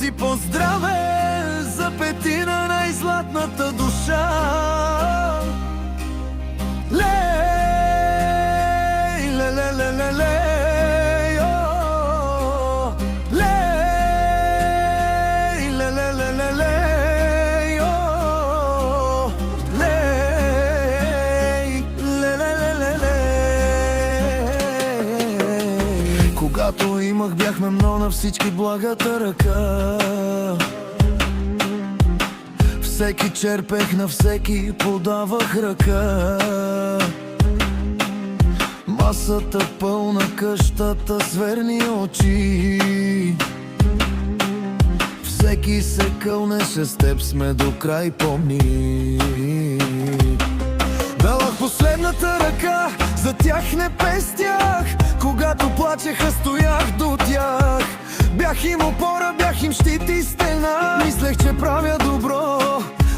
и поздраве за петина най-златната душа. Лей, ле, ле, ле, ле, лей, о, лей, ле, ле, ле, ле, лей, о, лей, ле, ле, ле, ле, лей. Когато имах, бяхме много на всички благата ръка. Всеки черпех, на всеки подавах ръка. Масата пълна, къщата с верни очи. Всеки се кълнеше, с теб сме до край, помни. Дадох последната ръка, за тях не пестях. Когато плачеха, стоях до тях. Бях им опора, бях им щит и стена. Мислех, че правя добро,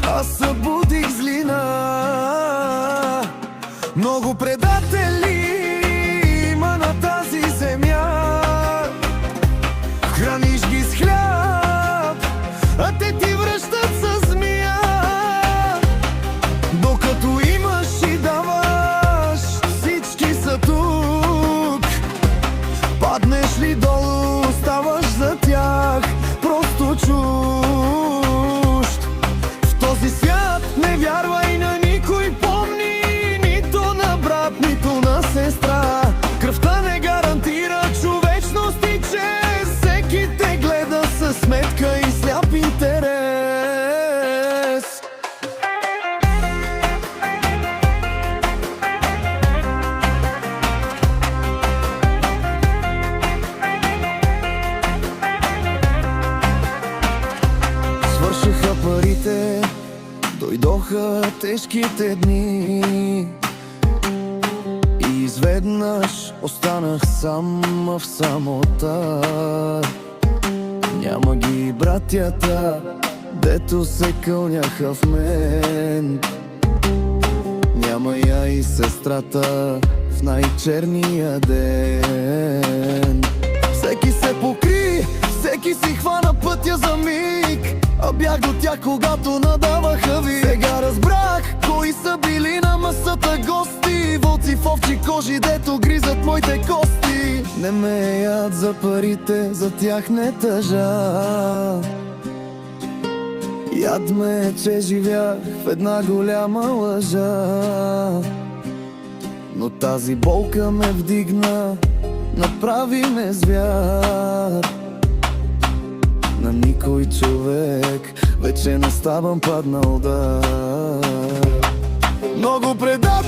аз събудих злина. Много предатели има на тази земя. Храниш ги с хляб, а те ти връщат със змия. Докато имаш и даваш, всички са тук. Паднеш ли долу, оставаш за тях просто чужд. В този свят не вярвай на никой, помни, нито на брат, нито на сестра. Кръвта не гарантира човечност и чест. Всеки те гледа със сметка и сляп интерес. Свършиха парите, дойдоха тежките дни. И изведнъж останах сам в самота. Няма ги братята, дето се кълняха в мен. Няма я и сестрата в най-черния ден. Всеки се покри, всеки си хвана пътя за миг. А бях до тях, когато надаваха ви. Сега разбрах, кои са били на масата гости. Вълци в овчи кожи, дето гризат моите кости. Не ме яд за парите, за тях не тъжа. Яд ме, че живях в една голяма лъжа. Но тази болка ме вдигна, направи ме звяр. На никой човек вече не ставам паднал да. Много предавам